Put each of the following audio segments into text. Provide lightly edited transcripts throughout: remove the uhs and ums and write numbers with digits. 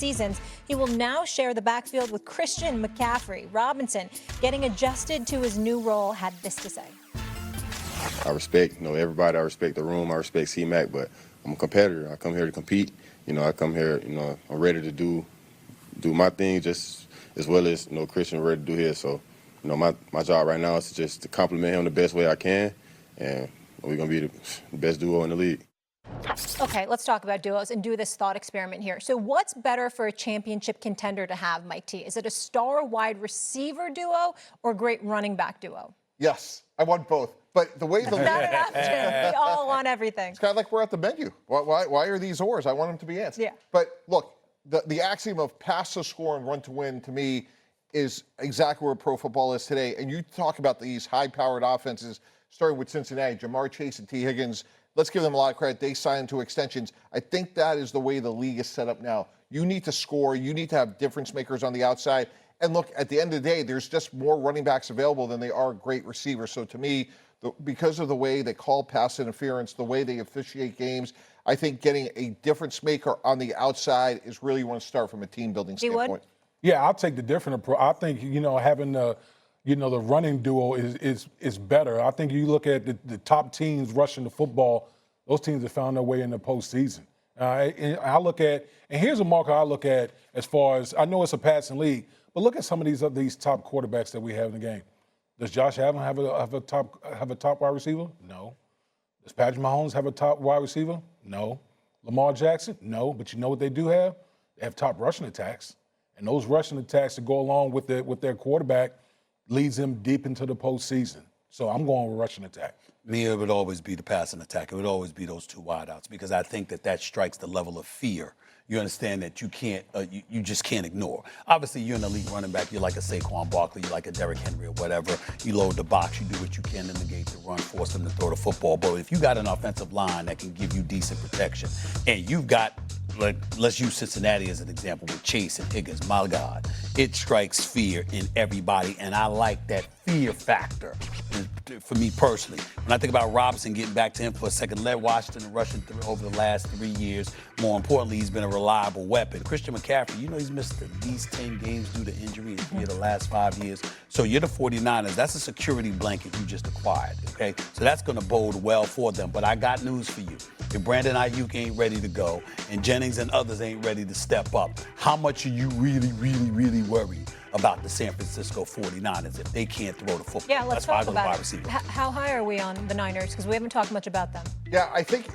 seasons. He will now share the backfield with Christian McCaffrey. Robinson, getting adjusted to his new role, had this to say. I respect, everybody. I respect the room. I respect C-Mac, but I'm a competitor. I come here to compete. I come here, I'm ready to do my thing just as well as, Christian ready to do his. So, my job right now is just to compliment him the best way I can, and we're going to be the best duo in the league. Okay, let's talk about duos and do this thought experiment here. So what's better for a championship contender to have, Mike T? Is it a star wide receiver duo or great running back duo? Yes, I want both. But the way the Not enough, Jim. We all want everything. It's kind of like we're at the menu. Why are these ors? I want them to be answered. Yeah. But look, the axiom of pass to score and run to win, to me, is exactly where pro football is today. And you talk about these high-powered offenses, starting with Cincinnati, Jamar Chase and T. Higgins. Let's give them a lot of credit. They signed to extensions. I think that is the way the league is set up now. You need to score. You need to have difference makers on the outside. And look, at the end of the day, there's just more running backs available than there are great receivers. So to me, because of the way they call pass interference, the way they officiate games, I think getting a difference maker on the outside is really want to start from a team building standpoint. Yeah, I'll take the different approach. I think, having the running duo is better. I think you look at the top teams rushing the football, those teams have found their way in the postseason. And I look at, and here's a marker I look at as far as, I know it's a passing league, but look at some of these top quarterbacks that we have in the game. Does Josh Allen have a top wide receiver? No. Does Patrick Mahomes have a top wide receiver? No. Lamar Jackson? No. But you know what they do have? They have top rushing attacks. And those rushing attacks that go along with their quarterback leads them deep into the postseason. So I'm going with rushing attack. Me, it would always be the passing attack. It would always be those two wideouts because I think that strikes the level of fear. You understand that you can't, you just can't ignore. Obviously, you're an elite running back. You're like a Saquon Barkley. You're like a Derrick Henry or whatever. You load the box. You do what you can to negate the run, force them to throw the football. But if you got an offensive line that can give you decent protection, and you've got, like, let's use Cincinnati as an example with Chase and Higgins. My God, it strikes fear in everybody, and I like that fear factor. For me personally, when I think about Robinson, getting back to him for a second, led Washington and rushing over the last 3 years. More importantly, he's been a reliable weapon. Christian McCaffrey, he's missed at least 10 games due to injury in 3 of the last 5 years. So you're the 49ers. That's a security blanket you just acquired, okay? So that's going to bode well for them. But I got news for you. If Brandon Ayuk ain't ready to go and Jennings and others ain't ready to step up, how much are you really, really, really worried about the San Francisco 49ers if they can't throw the football? Yeah, let's talk about it. How high are we on the Niners? Because we haven't talked much about them. Yeah, I think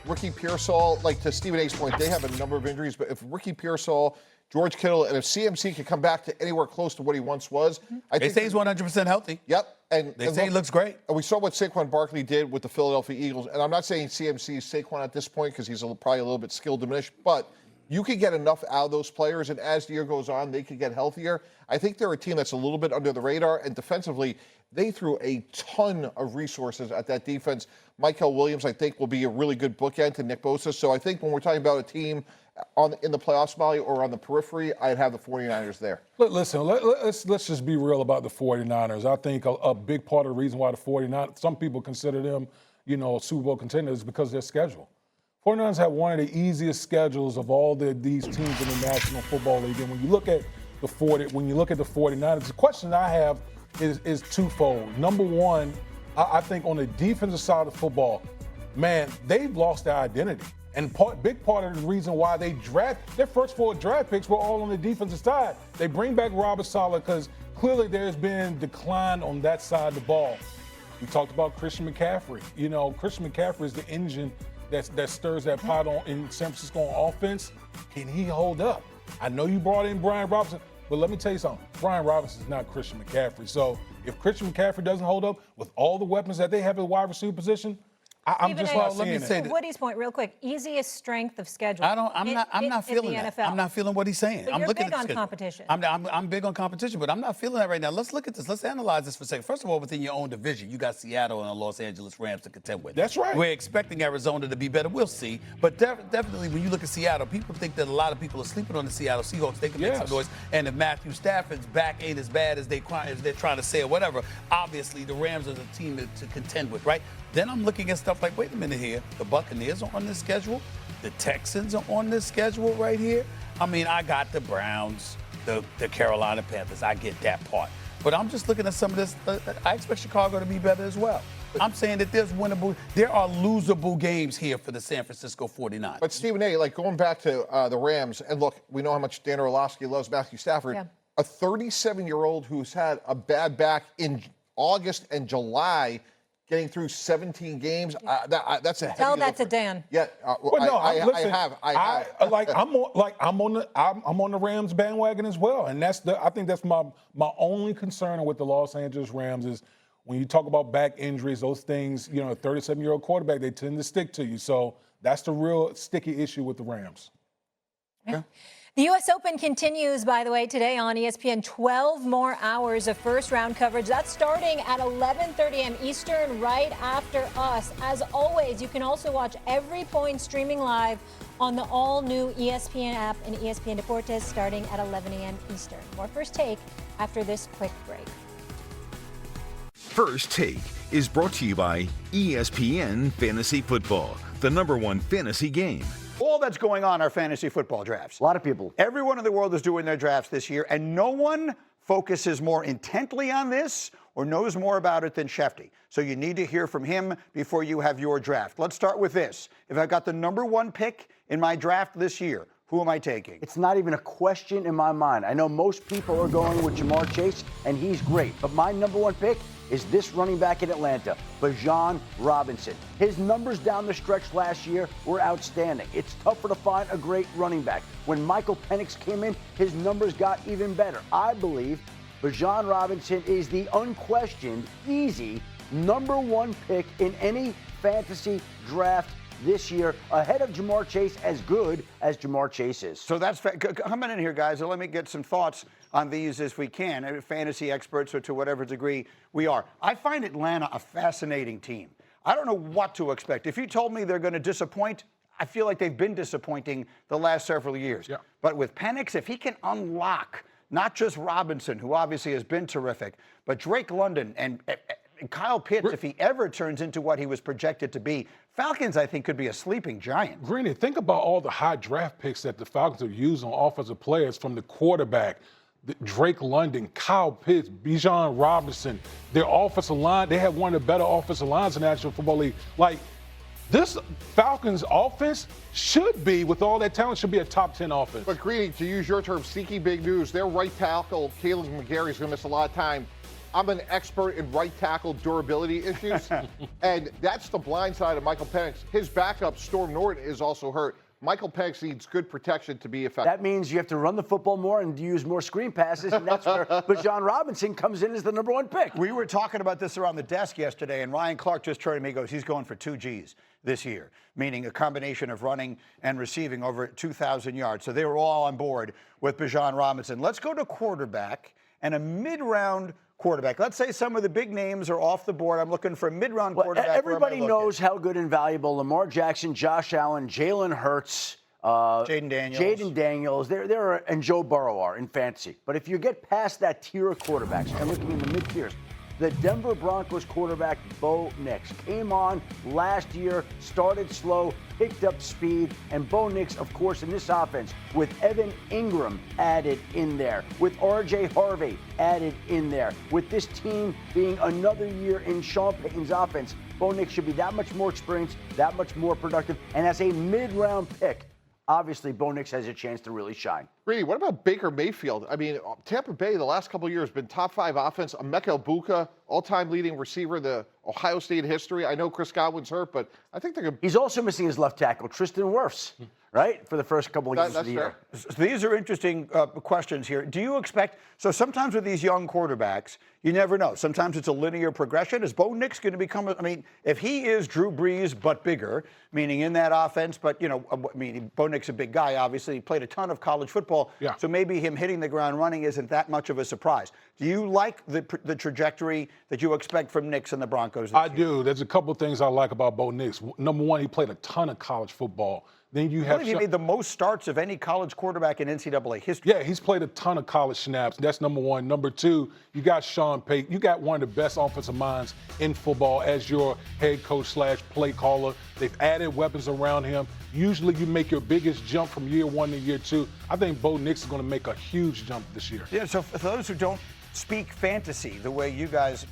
Ricky Pearsall, like to Stephen A's point, they have a number of injuries, but if Ricky Pearsall, George Kittle, and if CMC can come back to anywhere close to what he once was, I think they say he's 100% healthy. Yep. And they say he looks great. And we saw what Saquon Barkley did with the Philadelphia Eagles. And I'm not saying CMC is Saquon at this point because he's probably a little bit skill diminished, but you could get enough out of those players, and as the year goes on, they could get healthier. I think they're a team that's a little bit under the radar, and defensively, they threw a ton of resources at that defense. Michael Williams, I think, will be a really good bookend to Nick Bosa. So I think when we're talking about a team in the playoffs, Molly, or on the periphery, I'd have the 49ers there. Listen, let's just be real about the 49ers. I think a big part of the reason why the 49ers, some people consider them, Super Bowl contenders, is because of their schedule. 49ers have one of the easiest schedules of all these teams in the National Football League. And when you look at the 49ers, the question I have is twofold. Number one, I think on the defensive side of football, man, they've lost their identity. And big part of the reason why their first 4 draft picks were all on the defensive side. They bring back Robert Saleh because clearly there's been decline on that side of the ball. We talked about Christian McCaffrey. Christian McCaffrey is the engine that stirs that pot in San Francisco on offense. Can he hold up? I know you brought in Brian Robinson, but let me tell you something. Brian Robinson is not Christian McCaffrey. So if Christian McCaffrey doesn't hold up with all the weapons that they have at wide receiver position, I'm just not seeing it. Woody's point, real quick, easiest strength of schedule. I'm not feeling that. I'm not feeling what he's saying. But you're big on competition. I'm big on competition, but I'm not feeling that right now. Let's look at this. Let's analyze this for a second. First of all, within your own division, you got Seattle and the Los Angeles Rams to contend with. That's right. We're expecting Arizona to be better. We'll see. But definitely, when you look at Seattle, people think that a lot of people are sleeping on the Seattle Seahawks. They can make some noise. And if Matthew Stafford's back ain't as bad as they're trying to say or whatever, obviously the Rams are the team to contend with, right? Then I'm looking at stuff like, wait a minute here. The Buccaneers are on this schedule. The Texans are on this schedule right here. I mean, I got the Browns, the Carolina Panthers. I get that part. But I'm just looking at some of this. I expect Chicago to be better as well. I'm saying that there are losable games here for the San Francisco 49ers. But Stephen A., like going back to the Rams, and look, we know how much Dan Orlovsky loves Matthew Stafford. Yeah. A 37-year-old who's had a bad back in August and July, getting through 17 games, that's a heavy Tell that lift. to Dan. Yeah, Well, no, listen, I have. I'm on the Rams bandwagon as well, and I think that's my only concern with the Los Angeles Rams is when you talk about back injuries, those things. You know, a 37-year-old quarterback, they tend to stick to you. So that's the real sticky issue with the Rams. The U.S. Open continues, by the way, today on ESPN. 12 more hours of first-round coverage. That's starting at 11:30 a.m. Eastern, right after us. As always, you can also watch every point streaming live on the all-new ESPN app and ESPN Deportes starting at 11 a.m. Eastern. More First Take after this quick break. First Take is brought to you by ESPN Fantasy Football, the #1 fantasy game. All that's going on are fantasy football drafts. A lot of people. Everyone in the world is doing their drafts this year, and no one focuses more intently on this or knows more about it than Shefty. So you need to hear from him before you have your draft. Let's start with this. If I've got the #1 pick in my draft this year, who am I taking? It's not even a question in my mind. I know most people are going with Jamar Chase, and he's great. But my #1 pick is this running back in Atlanta, Bijan Robinson. His numbers down the stretch last year were outstanding. It's tougher to find a great running back. When Michael Penix came in, his numbers got even better. I believe Bijan Robinson is the unquestioned, easy #1 pick in any fantasy draft this year, ahead of Jamar Chase, as good as Jamar Chase is. So that's coming in here, guys, and let me get some thoughts on these as we can, fantasy experts or to whatever degree we are. I find Atlanta a fascinating team. I don't know what to expect. If you told me they're going to disappoint, I feel like they've been disappointing the last several years. Yeah. But with Penix, if he can unlock not just Robinson, who obviously has been terrific, but Drake London and Kyle Pitts, if he ever turns into what he was projected to be, Falcons, I think, could be a sleeping giant. Greeny, think about all the high draft picks that the Falcons have used on offensive players, from the quarterback, Drake London, Kyle Pitts, Bijan Robinson. Their offensive line, they have one of the better offensive lines in the National Football League. Like, this Falcons offense should be, with all that talent, should be a top 10 offense. But Greeny, to use your term, seeking big news, their right tackle, Caleb McGarry, is going to miss a lot of time. I'm an expert in right tackle durability issues, and that's the blind side of Michael Penix. His backup, Storm Norton, is also hurt. Michael Penix needs good protection to be effective. That means you have to run the football more and use more screen passes, and that's where Bijan Robinson comes in as the #1 pick. We were talking about this around the desk yesterday, and Ryan Clark just turned to me and goes, he's going for 2 Gs this year, meaning a combination of running and receiving over 2,000 yards. So they were all on board with Bijan Robinson. Let's go to quarterback and a mid-round quarterback. Let's say some of the big names are off the board. I'm looking for a mid-round quarterback. Everybody knows how good and valuable Lamar Jackson, Josh Allen, Jalen Hurts, Jaden Daniels. And Joe Burrow are in fantasy. But if you get past that tier of quarterbacks and looking in the mid-tiers, the Denver Broncos quarterback, Bo Nix, came on last year, started slow, picked up speed, and Bo Nix, of course, in this offense, with Evan Ingram added in there, with R.J. Harvey added in there, with this team being another year in Sean Payton's offense, Bo Nix should be that much more experienced, that much more productive, and as a mid-round pick, obviously Bo Nix has a chance to really shine. Greeny, what about Baker Mayfield? I mean, Tampa Bay the last couple of years been top 5 offense. Emeka Egbuka, all-time leading receiver in the Ohio State history. I know Chris Godwin's hurt, but I think they're going to... He's also missing his left tackle, Tristan Wirfs, right, for the first couple of years of the year. So these are interesting questions here. Do you expect, so sometimes with these young quarterbacks, you never know. Sometimes it's a linear progression. Is Bo Nix going to become, I mean, if he is Drew Brees but bigger, meaning in that offense, but, you know, I mean, Bo Nix a big guy, obviously. He played a ton of college football, yeah. So maybe him hitting the ground running isn't that much of a surprise. Do you like the trajectory that you expect from Nix and the Broncos this year? I do. There's a couple of things I like about Bo Nix. Number one, he played a ton of college football. Then you I have believe he made the most starts of any college quarterback in NCAA history. Yeah, he's played a ton of college snaps. That's number one. Number two, you got Sean Payton. You got one of the best offensive minds in football as your head coach / play caller. They've added weapons around him. Usually you make your biggest jump from year one to year two. I think Bo Nix is going to make a huge jump this year. Yeah, so for those who don't speak fantasy the way you guys